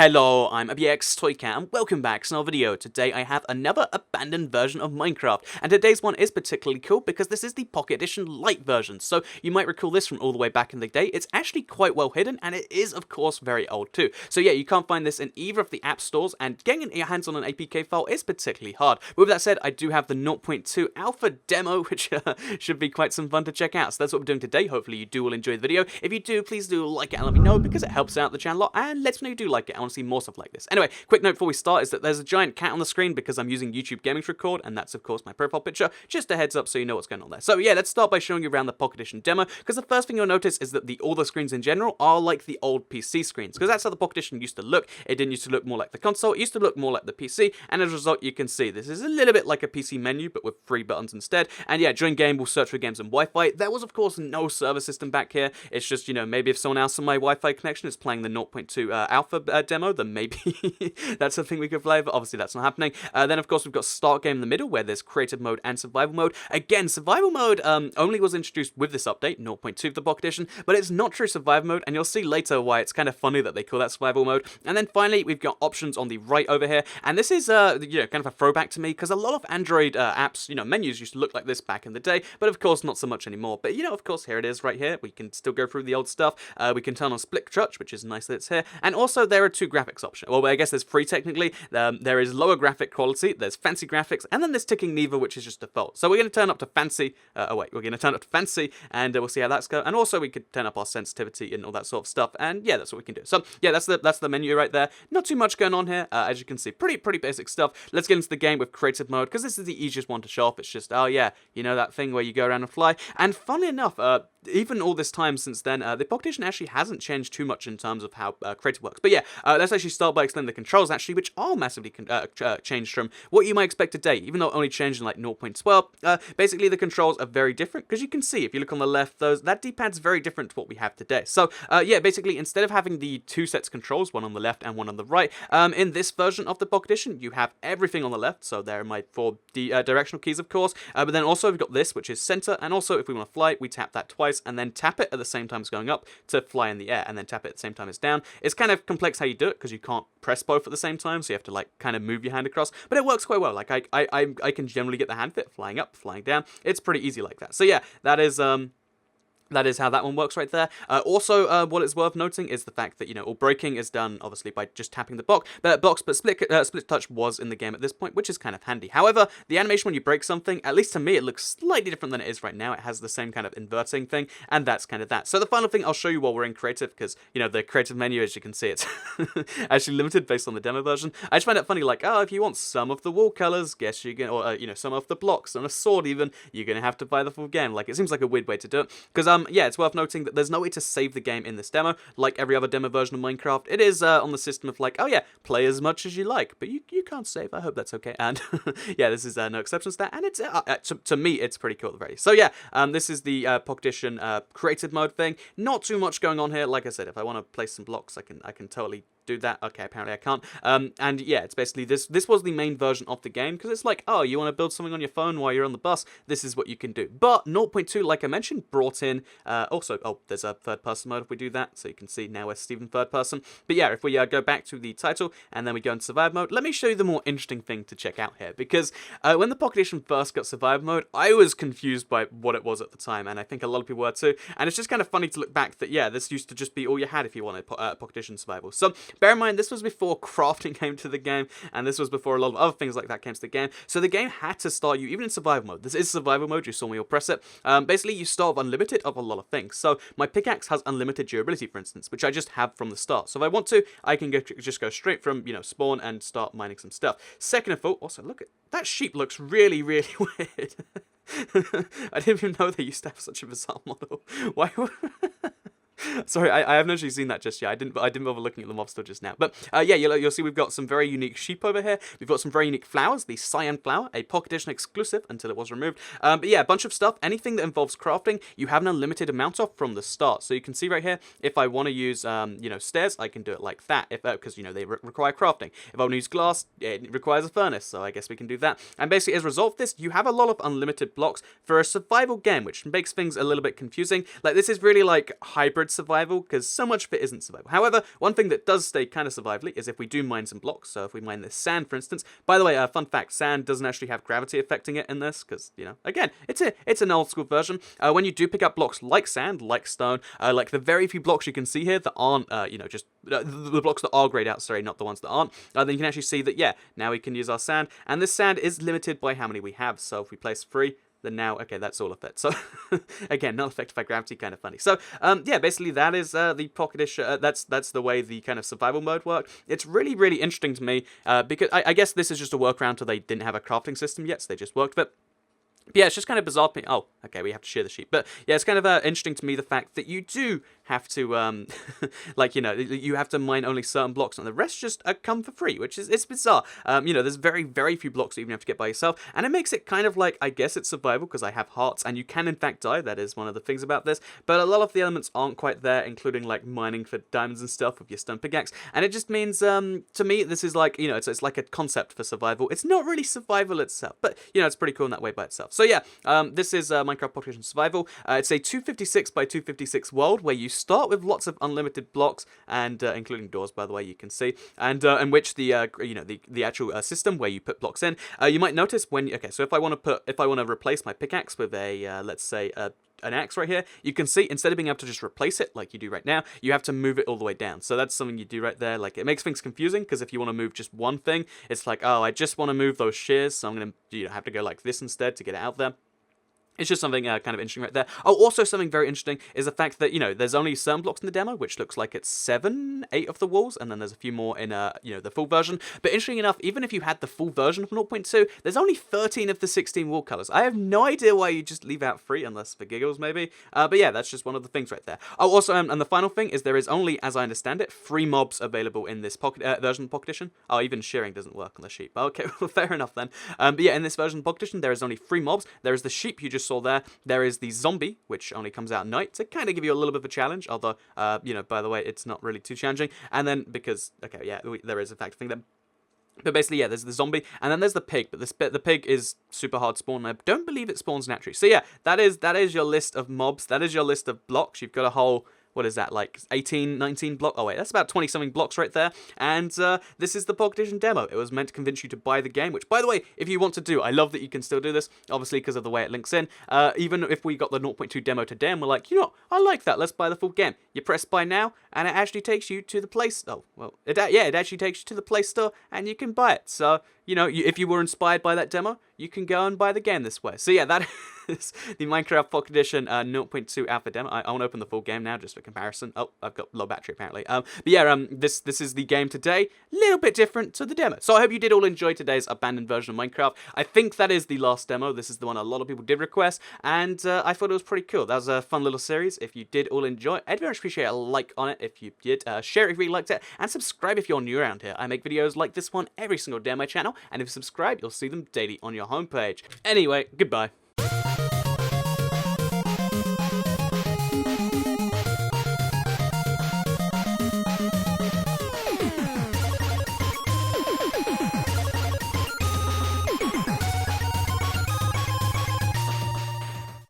Hello, I'm ABXToyCat and welcome back to another video. Today I have another abandoned version of Minecraft, and today's one is particularly cool because this is the Pocket Edition Lite version. So you might recall this from all the way back in the day. It's actually quite well hidden, and it is of course very old too. So yeah, you can't find this in either of the app stores, and getting your hands on an APK file is particularly hard. But with that said, I do have the 0.2 alpha demo, which should be quite some fun to check out. So that's what we're doing today. Hopefully you do all enjoy the video. If you do, please do like it and let me know because it helps out the channel a lot and lets me know you do like it. I want to see more stuff like this. Anyway, quick note before we start is that there's a giant cat on the screen because I'm using YouTube Gaming to record, and that's of course my profile picture. Just a heads up so you know what's going on there. So yeah, let's start by showing you around the Pocket Edition demo, because the first thing you'll notice is that all the screens in general are like the old PC screens, because that's how the Pocket Edition used to look. It didn't used to look more like the console, it used to look more like the PC, and as a result you can see this is a little bit like a PC menu but with 3 buttons instead. And yeah, during game we'll search for games on Wi-Fi. There was of course no server system back here. It's just, you know, maybe if someone else on my Wi-Fi connection is playing the 0.2 alpha demo, then maybe that's a thing we could play, but obviously that's not happening. Then of course we've got start game in the middle where there's creative mode and survival mode. Again, survival mode only was introduced with this update, 0.2 of the Pocket Edition, but it's not true survival mode, and you'll see later why it's kind of funny that they call that survival mode. And then finally we've got options on the right over here, and this is you know, kind of a throwback to me, because a lot of Android apps, you know, menus used to look like this back in the day, but of course not so much anymore. But you know, of course here it is right here. We can still go through the old stuff. We can turn on split touch, which is nice that it's here, and also there are 2 graphics options. Well, I guess there's 3 technically. There is lower graphic quality, there's fancy graphics, and then there's ticking neither, which is just default. So we're going to turn up to fancy. We're going to turn up to fancy, and we'll see how that's going. And also we could turn up our sensitivity and all that sort of stuff. And yeah, that's what we can do. So yeah, that's the menu right there. Not too much going on here, as you can see. Pretty basic stuff. Let's get into the game with creative mode, because this is the easiest one to show off. It's just, oh yeah, you know that thing where you go around and fly. And funnily enough, even all this time since then, the Pocket Edition actually hasn't changed too much in terms of how creative works. But yeah, let's actually start by explaining the controls actually, which are massively changed from what you might expect today, even though it only changed in like 0.12. Basically the controls are very different, because you can see if you look on the left, that D-pad's very different to what we have today. So yeah, basically instead of having the 2 sets of controls, one on the left and one on the right, in this version of the Pocket Edition you have everything on the left. So there are my 4 directional keys of course, but then also we've got this, which is center, and also if we want to fly, we tap that twice and then tap it at the same time as going up to fly in the air, and then tap it at the same time as down. It's kind of complex how you do it, because you can't press both at the same time, so you have to like kind of move your hand across, but it works quite well. Like I can generally get the hand fit flying up, flying down. It's pretty easy like that. So yeah, that is how that one works right there. Also, what is worth noting is the fact that, you know, all braking is done, obviously, by just tapping the box, but split touch was in the game at this point, which is kind of handy. However, the animation when you break something, at least to me, it looks slightly different than it is right now. It has the same kind of inverting thing, and that's kind of that. So the final thing I'll show you while we're in creative, because, you know, the creative menu, as you can see, it's actually limited based on the demo version. I just find it funny, like, oh, if you want some of the wall colors, guess you can, or, you know, some of the blocks, and a sword even, you're going to have to buy the full game. Like, it seems like a weird way to do it, because, yeah, it's worth noting that there's no way to save the game in this demo. Like every other demo version of Minecraft, it is on the system of like, oh yeah, play as much as you like, but you can't save. I hope that's okay. And yeah, this is no exceptions to that, and it's to me, it's pretty cool at the very least. So yeah, this is the Pocket Edition creative mode thing. Not too much going on here. Like I said, if I want to place some blocks, I can totally do that. Okay, apparently I can't. And yeah, it's basically this was the main version of the game, because it's like, oh, you want to build something on your phone while you're on the bus, this is what you can do. But 0.2, like I mentioned, brought in also, oh, there's a third person mode if we do that, so you can see now we're Steven third person. But yeah, if we go back to the title and then we go into survival mode, let me show you the more interesting thing to check out here, because when the Pocket Edition first got survival mode, I was confused by what it was at the time, and I think a lot of people were too, and it's just kind of funny to look back that, yeah, this used to just be all you had if you wanted Pocket Edition survival. So bear in mind, this was before crafting came to the game, and this was before a lot of other things like that came to the game. So the game had to start you, even in survival mode. This is survival mode, you saw me all press it. Basically, you start with unlimited of a lot of things. So my pickaxe has unlimited durability, for instance, which I just have from the start. So if I want to, I can just go straight from, you know, spawn and start mining some stuff. Second of all, also look at that sheep, looks really weird. I didn't even know they used to have such a bizarre model. Why? Sorry, I haven't actually seen that just yet. I didn't bother looking at the mob store just now. But yeah, you'll see we've got some very unique sheep over here. We've got some very unique flowers. The cyan flower, a Pocket Edition exclusive until it was removed. But yeah, a bunch of stuff. Anything that involves crafting, you have an unlimited amount of from the start. So you can see right here, if I want to use you know, stairs, I can do it like that. If because you know, they require crafting. If I want to use glass, it requires a furnace. So I guess we can do that. And basically, as a result of this, you have a lot of unlimited blocks for a survival game, which makes things a little bit confusing. Like, this is really like hybrid it's survival, because so much of it isn't survival. However, one thing that does stay kind of survivally is if we do mine some blocks. So if we mine this sand, for instance. By the way, fun fact, sand doesn't actually have gravity affecting it in this, because, you know, again, it's an old school version. When you do pick up blocks like sand, like stone, like the very few blocks you can see here that aren't, you know, just the blocks that are grayed out, sorry, not the ones that aren't, then you can actually see that, yeah, now we can use our sand, and this sand is limited by how many we have. So if we place 3, then now, okay, that's all of it. So, again, not affected by gravity, kind of funny. So, yeah, basically that is the pocketish, that's the way the kind of survival mode worked. It's really, really interesting to me, because I guess this is just a workaround till they didn't have a crafting system yet, so they just worked with it. Yeah, it's just kind of bizarre to me. Oh, okay, we have to share the sheet. But yeah, it's kind of interesting to me the fact that you do have to, like, you know, you have to mine only certain blocks and the rest just come for free, which is, it's bizarre. You know, there's very, very few blocks that you even have to get by yourself. And it makes it kind of like, I guess it's survival because I have hearts and you can in fact die. That is one of the things about this. But a lot of the elements aren't quite there, including like mining for diamonds and stuff with your stone pickaxe. And it just means, to me, this is like, you know, it's like a concept for survival. It's not really survival itself, but, you know, it's pretty cool in that way by itself. So yeah, this is Minecraft Pocket Edition Survival. It's a 256 by 256 world where you start with lots of unlimited blocks and including doors, by the way, you can see, and in which the you know, the actual system where you put blocks in. You might notice when okay, so if I want to replace my pickaxe with a let's say an axe right here, you can see instead of being able to just replace it like you do right now, you have to move it all the way down. So that's something you do right there. Like, it makes things confusing because if you want to move just one thing, it's like, oh, I just want to move those shears, so I'm gonna, you know, have to go like this instead to get it out there. It's just something kind of interesting right there. Oh, also something very interesting is the fact that, you know, there's only certain blocks in the demo, which looks like it's 7, 8 of the walls, and then there's a few more in, you know, the full version. But interesting enough, even if you had the full version of 0.2, there's only 13 of the 16 wall colors. I have no idea why you just leave out 3, unless for giggles, maybe. But yeah, that's just one of the things right there. Oh, also, and the final thing is there is only, as I understand it, 3 mobs available in this version of Pocket Edition. Oh, even shearing doesn't work on the sheep. Okay, well, fair enough then. But yeah, in this version of Pocket Edition, there is only 3 mobs. There is the sheep you just saw there. There is the zombie, which only comes out at night to kind of give you a little bit of a challenge, although, you know, by the way, it's not really too challenging. And then, because, okay, yeah, there is a fact thing there. But basically, yeah, there's the zombie, and then there's the pig, but the pig is super hard to spawn, and I don't believe it spawns naturally. So yeah, that is your list of mobs, that is your list of blocks. You've got a whole, what is that, like 18, 19 blocks? Oh wait, that's about 20-something blocks right there. And this is the Pocket Edition demo. It was meant to convince you to buy the game, which, by the way, if you want to do, I love that you can still do this, obviously because of the way it links in. Even if we got the 0.2 demo today and we're like, you know, I like that, let's buy the full game. You press buy now, and it actually takes you to the Play Store. Oh, well, it actually takes you to the Play Store, and you can buy it. So, you know, if you were inspired by that demo, you can go and buy the game this way. So yeah, that is the Minecraft Pocket Edition 0.2 alpha demo. I want to open the full game now just for comparison. Oh, I've got low battery apparently. But yeah, this is the game today. Little bit different to the demo. So I hope you did all enjoy today's abandoned version of Minecraft. I think that is the last demo. This is the one a lot of people did request, and I thought it was pretty cool. That was a fun little series. If you did all enjoy it, I'd very much appreciate a like on it if you did. Share it if you really liked it, and subscribe if you're new around here. I make videos like this one every single day on my channel, and if you subscribe, you'll see them daily on your homepage. Anyway, goodbye.